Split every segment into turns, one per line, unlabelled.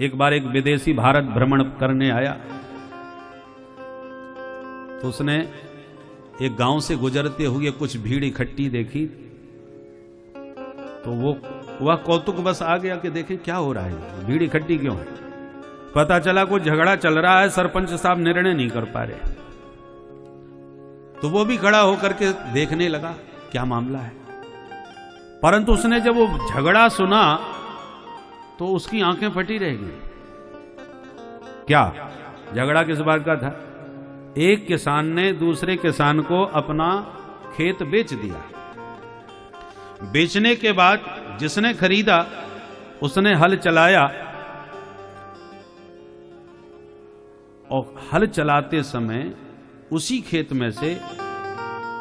एक बार एक विदेशी भारत भ्रमण करने आया, तो उसने एक गांव से गुजरते हुए कुछ भीड़ इकट्ठी देखी, तो वह कौतुक बस आ गया कि देखे क्या हो रहा है, भीड़ इकट्ठी क्यों है। पता चला कोई झगड़ा चल रहा है, सरपंच साहब निर्णय नहीं कर पा रहे। तो वो भी खड़ा होकर के देखने लगा क्या मामला है, परंतु उसने जब वो झगड़ा सुना तो उसकी आंखें फटी रह गई। क्या झगड़ा किस बात का था? एक किसान ने दूसरे किसान को अपना खेत बेच दिया। बेचने के बाद जिसने खरीदा उसने हल चलाया, और हल चलाते समय उसी खेत में से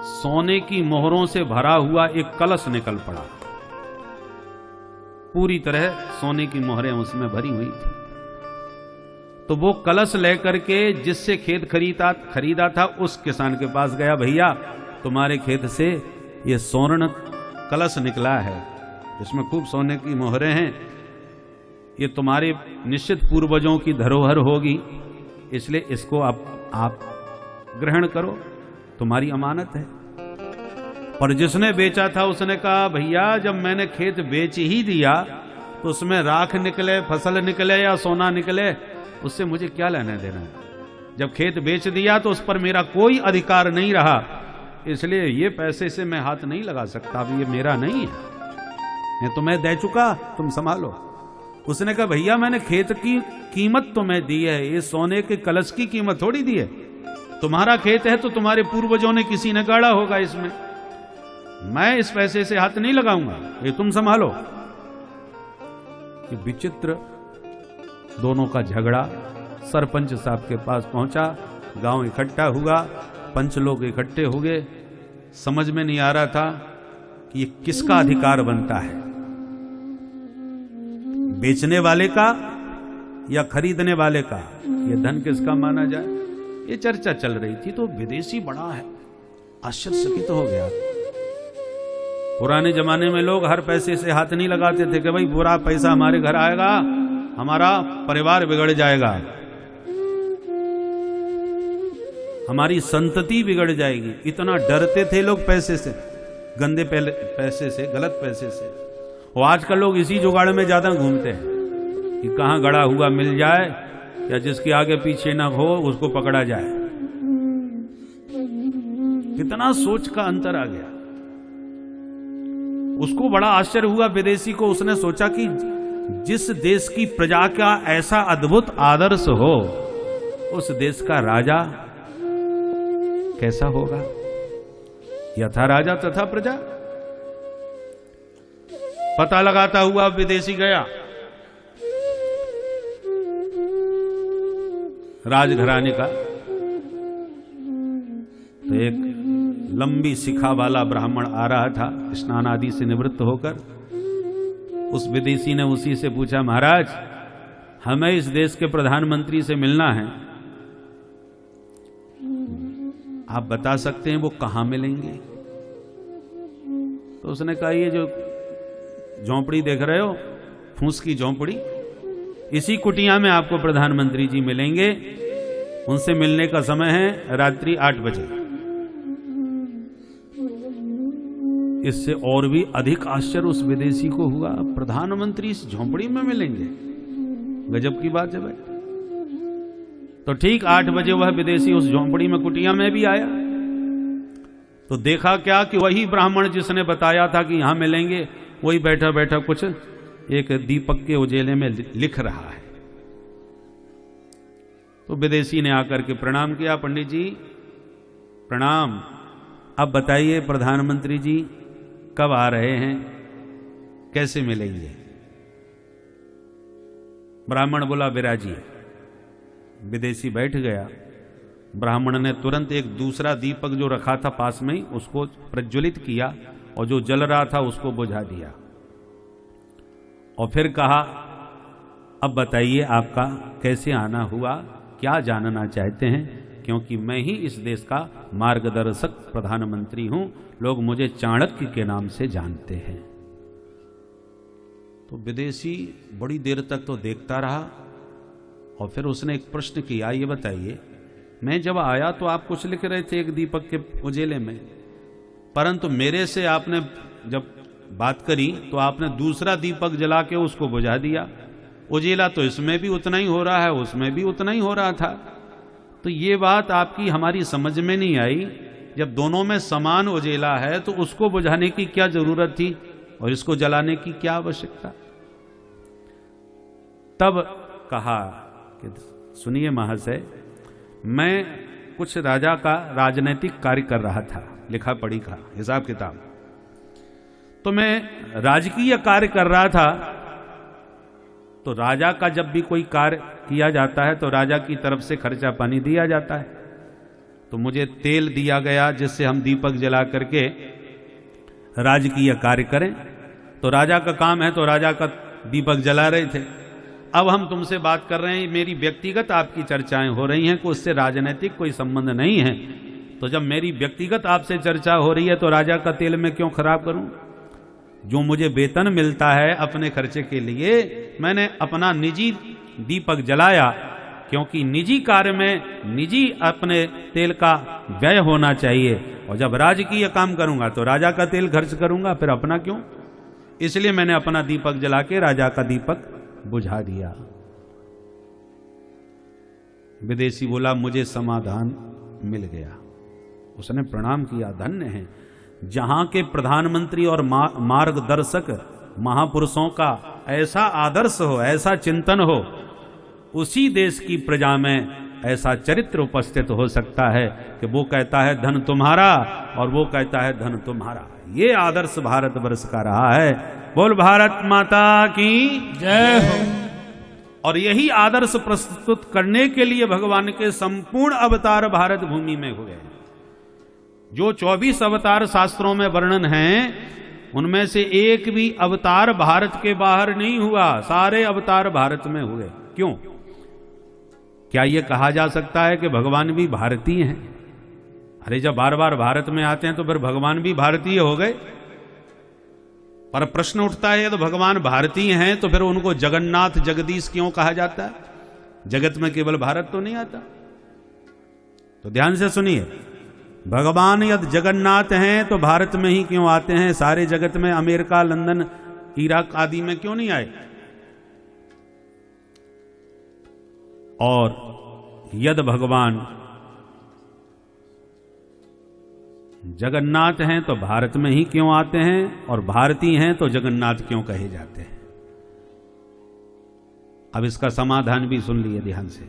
सोने की मोहरों से भरा हुआ एक कलश निकल पड़ा। पूरी तरह सोने की मोहरें उसमें भरी हुई थी। तो वो कलश लेकर के जिससे खेत खरीदा था उस किसान के पास गया, भैया तुम्हारे खेत से ये स्वर्ण कलश निकला है, इसमें खूब सोने की मोहरें हैं, ये तुम्हारे निश्चित पूर्वजों की धरोहर होगी, इसलिए इसको आप ग्रहण करो, तुम्हारी अमानत है। पर जिसने बेचा था उसने कहा, भैया जब मैंने खेत बेच ही दिया तो उसमें राख निकले, फसल निकले या सोना निकले, उससे मुझे क्या लेना देना है। जब खेत बेच दिया तो उस पर मेरा कोई अधिकार नहीं रहा, इसलिए ये पैसे से मैं हाथ नहीं लगा सकता, अब ये मेरा नहीं है, ये तो मैं दे चुका, तुम संभालो। उसने कहा, भैया मैंने खेत की कीमत तुम्हें दी है, ये सोने के कलश की कीमत थोड़ी दी है। तुम्हारा खेत है तो तुम्हारे पूर्वजों ने किसी ने गाड़ा होगा, इसमें मैं इस पैसे से हाथ नहीं लगाऊंगा, ये तुम संभालो। ये विचित्र दोनों का झगड़ा सरपंच साहब के पास पहुंचा, गांव इकट्ठा हुआ, पंच लोग इकट्ठे हो गए। समझ में नहीं आ रहा था कि ये किसका अधिकार बनता है, बेचने वाले का या खरीदने वाले का, ये धन किसका माना जाए, ये चर्चा चल रही थी। तो विदेशी बड़ा है आश्चर्यचकित हो गया। पुराने जमाने में लोग हर पैसे से हाथ नहीं लगाते थे कि भाई बुरा पैसा हमारे घर आएगा, हमारा परिवार बिगड़ जाएगा, हमारी संतति बिगड़ जाएगी। इतना डरते थे लोग पैसे से, गंदे पैसे से, गलत पैसे से। और आजकल लोग इसी जुगाड़ में ज्यादा घूमते हैं कि कहां गड़ा हुआ मिल जाए या जिसके आगे पीछे ना हो उसको पकड़ा जाए। कितना सोच का अंतर आ गया। उसको बड़ा आश्चर्य हुआ विदेशी को, उसने सोचा कि जिस देश की प्रजा का ऐसा अद्भुत आदर्श हो उस देश का राजा कैसा होगा। यथा राजा तथा प्रजा। पता लगाता हुआ विदेशी गया राजघराने का, तो एक लंबी शिखा वाला ब्राह्मण आ रहा था स्नान आदि से निवृत्त होकर। उस विदेशी ने उसी से पूछा, महाराज हमें इस देश के प्रधानमंत्री से मिलना है, आप बता सकते हैं वो कहां मिलेंगे। तो उसने कहा, ये जो झोंपड़ी देख रहे हो, फूस की झोंपड़ी, इसी कुटिया में आपको प्रधानमंत्री जी मिलेंगे। उनसे मिलने का समय है रात्रि 8 बजे। इससे और भी अधिक आश्चर्य उस विदेशी को हुआ, प्रधानमंत्री इस झोंपड़ी में मिलेंगे, गजब की बात है भाई। तो ठीक 8 बजे वह विदेशी उस झोंपड़ी में कुटिया में भी आया। तो देखा क्या कि वही ब्राह्मण जिसने बताया था कि यहां मिलेंगे, वही बैठा बैठा कुछ एक दीपक के उजेले में लिख रहा है। तो विदेशी ने आकर के प्रणाम किया, पंडित जी प्रणाम, अब बताइए प्रधानमंत्री जी कब आ रहे हैं, कैसे मिलेंगे। ब्राह्मण बोला, विराजिए। विदेशी बैठ गया। ब्राह्मण ने तुरंत एक दूसरा दीपक जो रखा था पास में ही उसको प्रज्वलित किया और जो जल रहा था उसको बुझा दिया और फिर कहा, अब बताइए आपका कैसे आना हुआ, क्या जानना चाहते हैं, क्योंकि मैं ही इस देश का मार्गदर्शक प्रधानमंत्री हूं, लोग मुझे चाणक्य के नाम से जानते हैं। तो विदेशी बड़ी देर तक तो देखता रहा, और फिर उसने एक प्रश्न किया, ये बताइए, मैं जब आया तो आप कुछ लिख रहे थे एक दीपक के उजेले में, परंतु मेरे से आपने जब बात करी तो आपने दूसरा दीपक जला के उसको बुझा दिया। उजेला तो इसमें भी उतना ही हो रहा है, उसमें भी उतना ही हो रहा था। तो ये बात आपकी हमारी समझ में नहीं आई। जब दोनों में समान उजेला है तो उसको बुझाने की क्या जरूरत थी और इसको जलाने की क्या आवश्यकता। तब कहा कि सुनिए महाशय, मैं कुछ राजा का राजनीतिक कार्य कर रहा था, लिखा पढ़ी का हिसाब किताब, तो मैं राजकीय कार्य कर रहा था। तो राजा का जब भी कोई कार्य किया जाता है तो राजा की तरफ से खर्चा पानी दिया जाता है। तो मुझे तेल दिया गया जिससे हम दीपक जला करके राजकीय कार्य करें। तो राजा का काम है तो राजा का दीपक जला रहे थे। अब हम तुमसे बात कर रहे हैं, मेरी व्यक्तिगत आपकी चर्चाएं हो रही हैं, कोई उससे राजनीतिक कोई संबंध नहीं है। तो जब मेरी व्यक्तिगत आपसे चर्चा हो रही है तो राजा का तेल मैं क्यों खराब करूं। जो मुझे वेतन मिलता है अपने खर्चे के लिए, मैंने अपना निजी दीपक जलाया, क्योंकि निजी कार्य में निजी अपने तेल का व्यय होना चाहिए। और जब राजकीय काम करूंगा तो राजा का तेल खर्च करूंगा, फिर अपना क्यों। इसलिए मैंने अपना दीपक जला के राजा का दीपक बुझा दिया। विदेशी बोला, मुझे समाधान मिल गया। उसने प्रणाम किया, धन्य है। जहां के प्रधानमंत्री और मार्गदर्शक महापुरुषों का ऐसा आदर्श हो, ऐसा चिंतन हो, उसी देश की प्रजा में ऐसा चरित्र उपस्थित हो सकता है कि वो कहता है धन तुम्हारा और वो कहता है धन तुम्हारा। ये आदर्श भारतवर्ष का रहा है। बोल भारत माता की
जय हो।
और यही आदर्श प्रस्तुत करने के लिए भगवान के संपूर्ण अवतार भारत भूमि में हुए। जो 24 अवतार शास्त्रों में वर्णन हैं, उनमें से एक भी अवतार भारत के बाहर नहीं हुआ, सारे अवतार भारत में हुए। क्यों? क्या यह कहा जा सकता है कि भगवान भी भारतीय हैं? अरे जब बार बार भारत में आते हैं तो फिर भगवान भी भारतीय हो गए। पर प्रश्न उठता है, तो भगवान भारतीय हैं तो फिर उनको जगन्नाथ जगदीश क्यों कहा जाता है? जगत में केवल भारत तो नहीं आता। तो ध्यान से सुनिए, भगवान यदि जगन्नाथ हैं तो भारत में ही क्यों आते हैं? सारे जगत में अमेरिका, लंदन, इराक आदि में क्यों नहीं आए? और यदि भगवान जगन्नाथ हैं तो भारत में ही क्यों आते हैं, और भारतीय हैं तो जगन्नाथ क्यों कहे जाते हैं? अब इसका समाधान भी सुन लिए ध्यान से।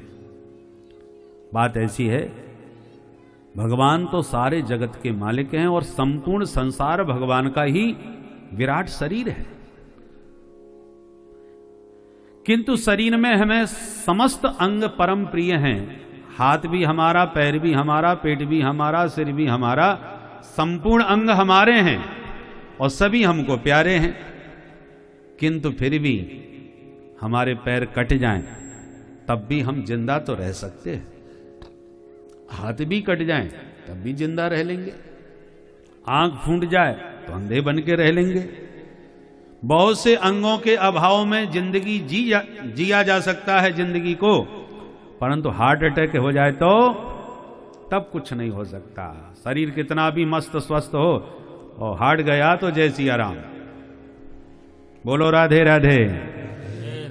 बात ऐसी है, भगवान तो सारे जगत के मालिक हैं और संपूर्ण संसार भगवान का ही विराट शरीर है। किंतु शरीर में हमें समस्त अंग परम प्रिय हैं। हाथ भी हमारा, पैर भी हमारा, पेट भी हमारा, सिर भी हमारा, संपूर्ण अंग हमारे हैं और सभी हमको प्यारे हैं। किंतु फिर भी हमारे पैर कट जाएं तब भी हम जिंदा तो रह सकते हैं। हाथ भी कट जाएं तब भी जिंदा रह लेंगे। आंख फूट जाए तो अंधे बन के रह लेंगे। बहुत से अंगों के अभाव में जिंदगी जिया जा सकता है जिंदगी को, परंतु हार्ट अटैक हो जाए तो तब कुछ नहीं हो सकता। शरीर कितना भी मस्त स्वस्थ हो और हार्ट गया तो जैसी आराम। बोलो राधे राधे।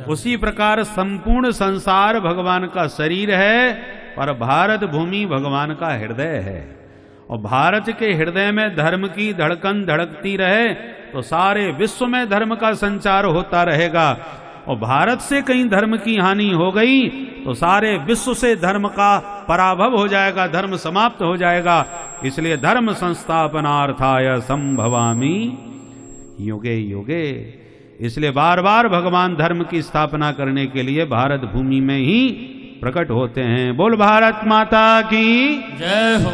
उसी प्रकार संपूर्ण संसार भगवान का शरीर है, पर भारत भूमि भगवान का हृदय है। और भारत के हृदय में धर्म की धड़कन धड़कती रहे तो सारे विश्व में धर्म का संचार होता रहेगा। और भारत से कहीं धर्म की हानि हो गई तो सारे विश्व से धर्म का पराभव हो जाएगा, धर्म समाप्त हो जाएगा। इसलिए धर्म संस्थापनार्थाय संभवामि युगे युगे। इसलिए बार बार भगवान धर्म की स्थापना करने के लिए भारत भूमि में ही प्रकट होते हैं। बोल भारत माता की
जय हो।